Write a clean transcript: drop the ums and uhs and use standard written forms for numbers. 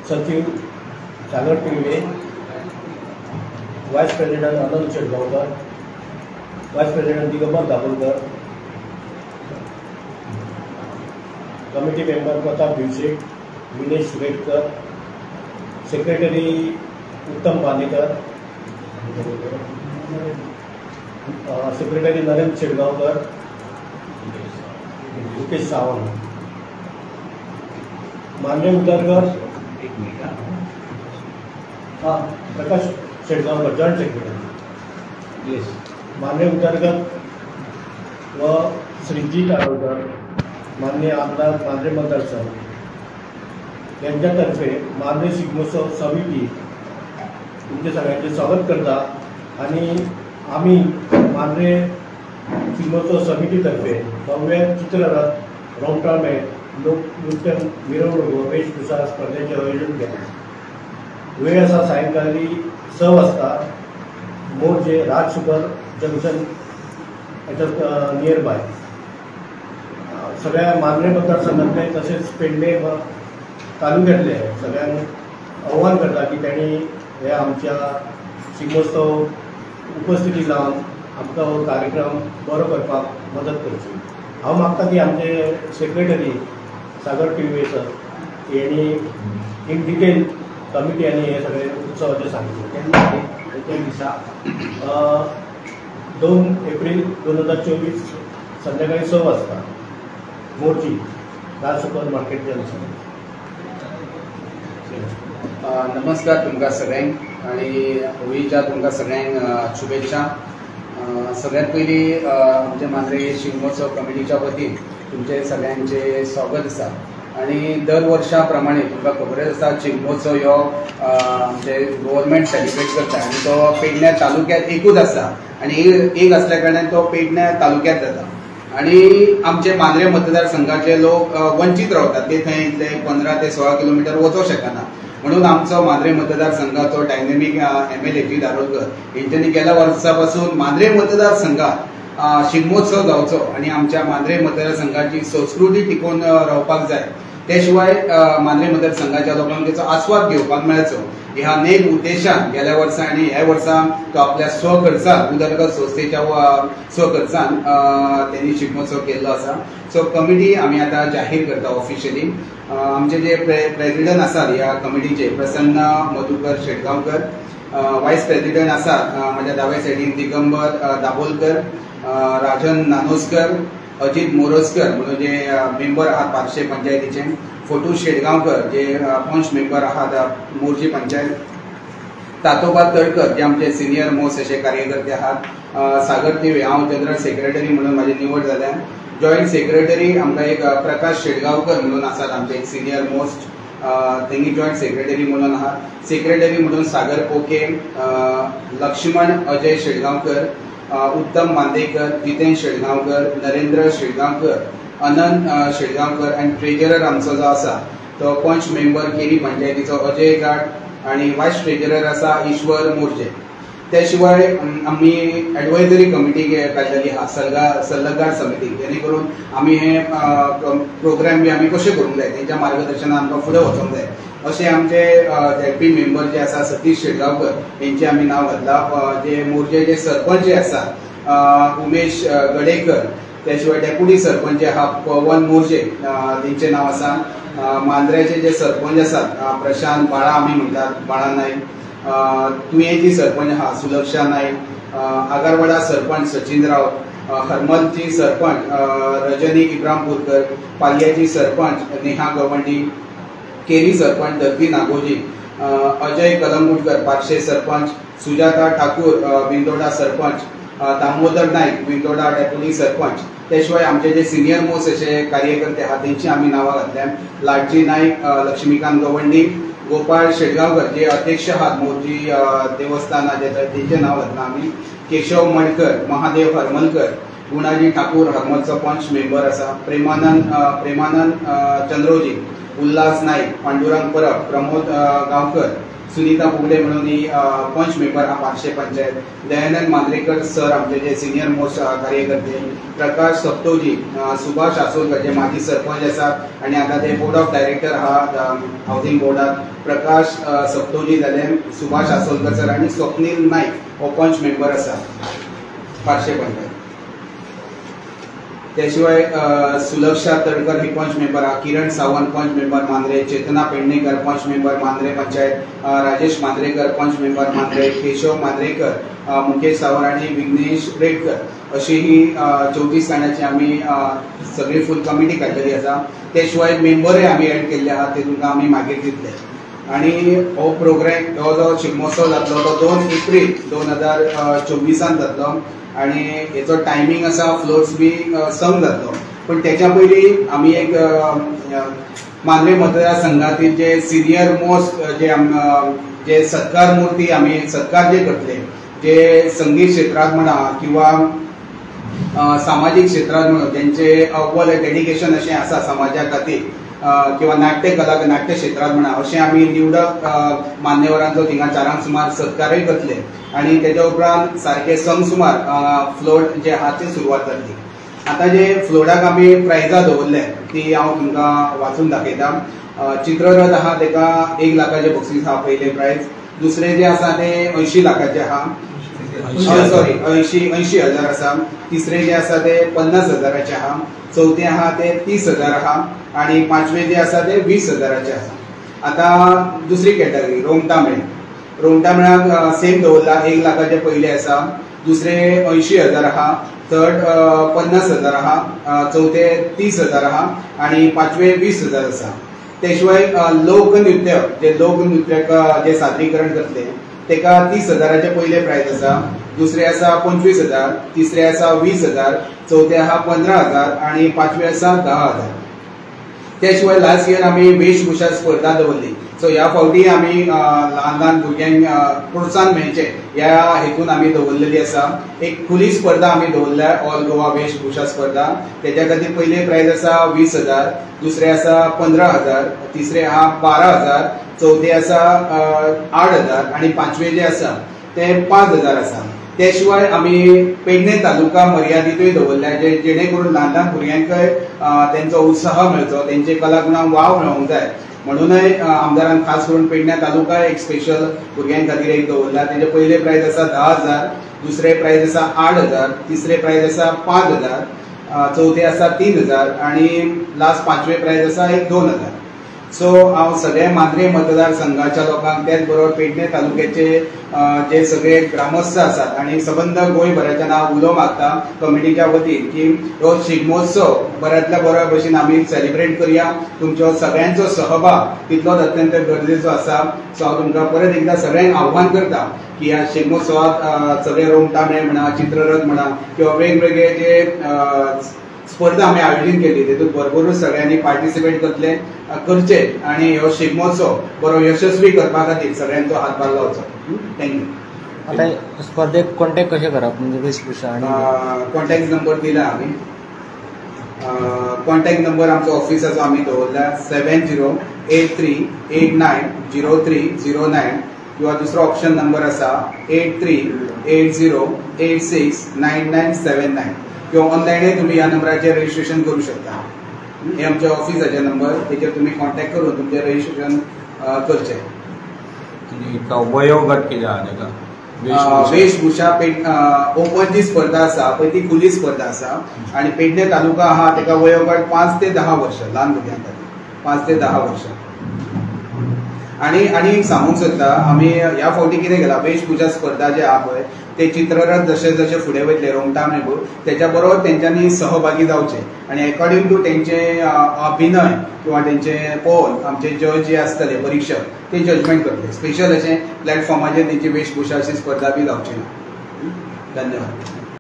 सचिव Sagar Pingale, vice president Anand Shetgaonkar, vice president Digambar Dabholkar, committee member Pratap Bhivse, Vinesh Suretkar, secretary Uttam Panekar, secretary Narendra Shetgaonkar, Mukesh Sawant, Manya Udarkar, Prakash Shetgaonkar joint secretary, yes, Manya Udarkar व श्रीजी टारोळकर, मान्य आमदार मांद्रे मतदारसंघ यांच्यातर्फे मांद्रे शिगमोत्सव समिती तुमचे सगळ्यांचे स्वागत करता आणि आम्ही मांद्रे शिगमोत्सव समितीतर्फे भव्य चित्ररथ रौंटामेट लोकनृत्य मिरवणूक व वेशभूषा स्पर्धेचे आयोजन केले। वेळ असा सायंकाळी 6 वाजता मोर्जे राज शुगर जंक्शन याच्यात नियर बाय सगळ्या मांद्रे मतदारसंघातले तसेच पेडणे व तालुक्यातले सगळ्यांना आव्हान करता की त्यांनी हे आमच्या शिगमोत्सव उपस्थिती लावन आमकां हो कार्यक्रम बरो करपाक मदत करची। हांव मागता की आमचे सेक्रेटरी सागर पिंगळे सर यांनी इन डिटेल कमिटी आणि हे सगळे उत्सवाचे सांगितले। त्या दिसा 2 एप्रिल 2024 संध्याकाळी 6 वाजता मोर्ची राज सुपर मार्केट जंक्शन। नमस्कार तुमकां सगळ्यांक आणि होळीच्या तुमकां सगळ्यांक शुभेच्छा। सगळ्यात पयलीं आमचे मांद्रे शिगमोत्सव कमिटीच्या वतीन तुमचे सगळ्यांचे स्वागत आसा आणि दर वर्षा प्रमाणे तुमकां खबरच आसा शिगमोत्सव ह्यो आमचे गव्हर्मेंट सेलिब्रेट करता आणि तो पेडण्या तालुक्यात एकूच आसा आणि एक असल्या कारणान तो पेडण्या तालुक्यात जाता आणि आमचे मांद्रे मतदारसंघाचे लोक वंचित रावतात ते थंय इतले 15 ते 16 किलोमीटर वचोंक शकना म्हणून आमचो मांद्रे मतदारसंघाचो डायनेमिक MLA जी दारोलकर यांच्यानी गेल्या वर्सा पासून मांद्रे मतदारसंघात शिगमोत्सव जावचो आणि आमच्या मांद्रे मतदारसंघाची संस्कृती टिकून रावपाक जाय त्या शिवाय मांद्रे मतदारसंघाच्या लोकांक त्याचो आस्वाद घेवपाक मेळचो ह्या नेम उद्देशान गेल्या वर्सा आणि ह्या वर्सा तो आपल्या स्वखर्चान उदरगत संस्थेच्या स्वखर्चान त्यांनी शिगमोत्सव केल्लो आसा। सो कमिटी आमी आता जाहीर करता ऑफिशियली। आमचे जे प्रेसिडेंट आसात ह्या कमिटीचे प्रसन्न मधुकर शेटगांवकर, वाइस प्रेसिडेंट आसात माझ्या दावे सायडीन दिगंबर दाभोलकर, राजन नानोस्कर, अजित मोरजकर म्हणून जे मेंबर आहात पारशे पंचायतीचे, फोटू शेटगांवकर जे पंच मेंबर आहात मोर्जी पंचायत, तातोबा तळकर जे आमचे सिनियर मोस्ट असे कार्यकर्ते आहात, सागर तिवे हांव जनरल सेक्रेटरी म्हणून माझी निवड जाल्या, जॉइंट सेक्रेटरी आमकां एक प्रकाश शेटगांवकर म्हणून आसात आमचे एक सिनियर मोस्ट तेंगी जॉइंट सेक्रेटरी म्हणून आहात, सेक्रेटरी म्हणून सागर पोके, लक्ष्मण अजय शेटगांवकर, उत्तम मांदेकर, जितेंद्र शेटगांवकर, नरेंद्र शेटगांवकर, अनंत शेटगांवकर आणि ट्रेजरर आमचो जो आसा तो पंच मेंबर केरी पंचायतीचो अजय गाड आणि वाइस ट्रेजरर आसा ईश्वर मोर्जे। त्या शिवाय आम्ही एडवायझरी कमिटी काडलेली आहा सल्लागार समिती जेणे करून आम्ही हे प्रोग्राम बी आम्ही कशे करूंक जाय त्यांच्या मार्गदर्शनान आमकां फुडें वचोंक जाय अशें आमचे झेडपी मेंबर जे आसा सतीश शेटगांवकर यांचे आमी नांव घातला। जे मोर्जे जे सरपंच जे आसा उमेश गडेकर, त्या शिवाय डेप्युटी सरपंच जे आहा पवन मोर्जे तेंचे नांव आसा, मांद्र्याचे जे सरपंच आसात प्रशांत बाळा आमी म्हणटात बाळा नायक, तुयेंची सरपंच आहा सुलक्षा नायक, आगारवाडा सरपंच सचिन राव, हरमलची सरपंच रजनी इब्रामपूरकर, पालयाची सरपंच नेहा गवंडी, केरी सरपंच धरती नागोजी, अजय कलंगुटकर पारशे सरपंच, सुजाता ठाकूर बिंदोडा सरपंच, दामोदर नाईक बिंदोडा डेप्युटी सरपंच, त्याशिवाय आमचे जे सिनियर मोस्ट असे कार्यकर्ते आहात त्यांची आम्ही नावं घातल्या, लाडजी नाईक, लक्ष्मीकांत गवंडी, गोपाळ शेटगांवकर जे अध्यक्ष आहात मोर्जी देवस्थानाचे त्यांचे नाव घातलं आम्ही, केशव मडकर, महादेव हरमलकर, गुणाजी ठाकूर हरमलचो पंच मेंबर आसा, प्रेमानंद चंद्रोजी उल्हास नाईक, पांडुरंग परब, प्रमोद गांवकर, सुनीता पुगडे म्हणून ही पंच मेंबर हा पार्शे पंचायत, दयानंद मांद्रेकर सर आमचे जे सिनियर मोस्ट कार्यकर्ते, प्रकाश सप्तोजी, सुभाष आसोलकर जे माजी सरपंच आसात आणि आता ते बोर्ड ऑफ डायरेक्टर हा हाऊसिंग बोर्डात, प्रकाश सप्तोजी जाले, सुभाष आसोलकर सर आणि स्वप्नील नाईक हो पंच मेंबर आसा पार्शे पंचायत. त्याशिवाय सुलक्षा तडकर ही पंच मेंबर हा, किरण सावंत पंच मेंबर मांद्रे, चेतना पेडणेकर पंच मेंबर मांद्रे पंचायत, राजेश मांद्रेकर पंच मेंबर मांद्रे, केशव मांद्रेकर, मुकेश सावंत आणि विघ्नेश रेडकर अशी ही 34 जाणांची आम्ही सगळी फुल कमिटी काढलेली आसा. त्याशिवाय मेंबरय आम्ही एड केल्ले आहात, ते तुमकां आम्ही मागीर दितले. आणि हो प्रोग्राम हो जो शिगमोत्सव जातलो तो 2 एप्रिल 2024 जातलो आणि हेचो टायमिंग आसा फ्लोट्स बी संक जातलो. पण त्याच्या पयलीं आमी एक मांद्रे मतदारसंघातील जे सिनियर मोस्ट जे सत्कार मूर्ती आमी सत्कार जे करतले, जे संगीत क्षेत्रात म्हणा किंवा सामाजिक क्षेत्रात म्हणा ज्यांचे अव्वल डेडिकेशन अशें आसा समाजा खातीर किंवा नाट्य क्षेत्रात म्हणा अशें आमी निवडक मान्यवरांचो थिंगा 4 सुमार सत्कारय करतले आणि त्याच्या उपरांत सारखे संक सुमार फ्लोट जे आहा ते सुरवात जातली. आता जे फ्लोटाक आमी प्रायजां दवरले ती हांव तुमकां वाचून दाखयता. चित्ररथ आहा तेका 1 लाखाचे बक्षीस आहा पयले प्रायज, दुसरे जे आसा ते 80 लाखाचे आहा, सॉरी 80,000 आसा, तिसरे जे आसा ते 50,000चे आहा, चौथे आहा ते 30,000 आहा आणि पांचवे जे आसा ते 20,000चे आसा. आता दुसरी कॅटेगरी रोमटा सेम दवरला, 1 लाखाचे पयले आसा, दुसरे 80,000 आहा, थर्ड 50,000 आहा, चौथे 30,000 आहा आणि पांचवे 20,000 आसा. त्याशिवाय लोकनृत्य जे सादरीकरण करतले तेका 30,000चे पयले प्रायज आसा, दुसरे आसा 25,000, तिसरे आसा 20,000, चौथे आहा 15,000 आणि पांचवे आसा 10,000. त्याशिवाय लास्ट इयर आमी वेशभूषा स्पर्धा दवरली. सो ह्या फावटी आमी ल्हान भुरग्यांक प्रोत्साहन मेळचे ह्या हेतून आमी दवरलेली आसा. एक खुली स्पर्धा आमी दवरल्या, ऑल गोवा वेशभूषा स्पर्धा. त्याच्या खातीर पयले प्रायज आसा 20,000, दुसरे आसा 15,000, तिसरे आहा 12,000, चौथे आसा 8,000 आणि पांचवे जे आसा ते 5,000 आसा. त्याशिवाय आमी पेडणे तालुका मर्यादितूय दवरल्या जेणे करून ल्हान भुरग्यांकय त्यांचो उत्साह मेळचो, तेंचे कलागुणांक वाव मेळोंक जाय म्हणूनय आमदारान खास करून पेडणे तालुका एक स्पेशल भुरग्यां खातीर एक दवरला. तेजे पयले प्रायज आसा 10,000, दुसरे प्रायज आसा 8,000, तिसरे प्रायज आसा 5,000, चौथे आसा 3,000 आणि लास्ट पांचवे प्रायज आसा एक 2,000. सो हांव सगळे मांद्रे मतदारसंघाच्या लोकांक त्याच बरोबर पेडणे तालुक्याचे जे सगळे ग्रामस्थ आसात आणि सबंद गोंयभराच्यान हांव उलो मागता कमिटीच्या वतीन की हो शिगमोत्सव बऱ्यांतल्या बऱ्या भशेन आमी सेलिब्रेट करया. तुमचो सगळ्यांचो सहभाग तितलोच अत्यंत गरजेचो आसा. सो हांव तुमकां परत एकदा सगळ्यांक आव्हान करता की ह्या शिगमोत्सवात सगळे रोमटामेळ म्हणा, चित्ररथ म्हणा किंवा वेगवेगळे जे स्पर्धा आम्ही आयोजित केली तेतून भरपूर सगळ्यांनी पार्टिसिपेट करचे आणि हो शिगमोत्सव बरो यशस्वी करपा खातीर सगळ्यांचो हातभार लावचो. थँक्यू. आता स्पर्धेक कॉन्टॅक्ट कशें करप म्हणजे वेशभूषा आणि कॉन्टॅक्ट नंबर दिला आमी. कॉन्टॅक्ट नंबर आमचो ऑफिसाचो आमी दवरला 7083890309 किंवा दुसरो ऑप्शन नंबर आसा 8380869979 किंवा ऑनलायनय तुम्ही ह्या नंबराचेर रजिस्ट्रेशन करू शकता. हे आमच्या ऑफिसाचे नंबर, तेचेर तुम्ही कॉन्टॅक्ट करून तुमचे रजिस्ट्रेशन करचे. वयोगट कितें आहा तेका? वेशभूषा ओपन जी स्पर्धा आसा पळय ती खुली स्पर्धा आसा आणि पेडणे तालुका आहा तेका वयोगट 5 ते 10 वर्ष ल्हान भुरग्यां खातीर 5 ते 10 वर्ष. आणि सांगूंक सोदता आमी ह्या फावटी कितें केला, वेशभूषा स्पर्धा जे आहा पळय ते चित्ररथ जशे जशे फुडें वयतले रोमटामेळ त्याच्या बरोबर तेंच्यांनी सहभागी जावचे आणि अकॉर्डिंग टू तेंचे अभिनय किंवा तेंचे पळोवन आमचे जज जे आसतले परीक्षक ते जजमेंट करतले. स्पेशल अशें प्लॅटफॉर्माचेर तेंची वेशभूषा अशी स्पर्धा बी जावची ना. धन्यवाद.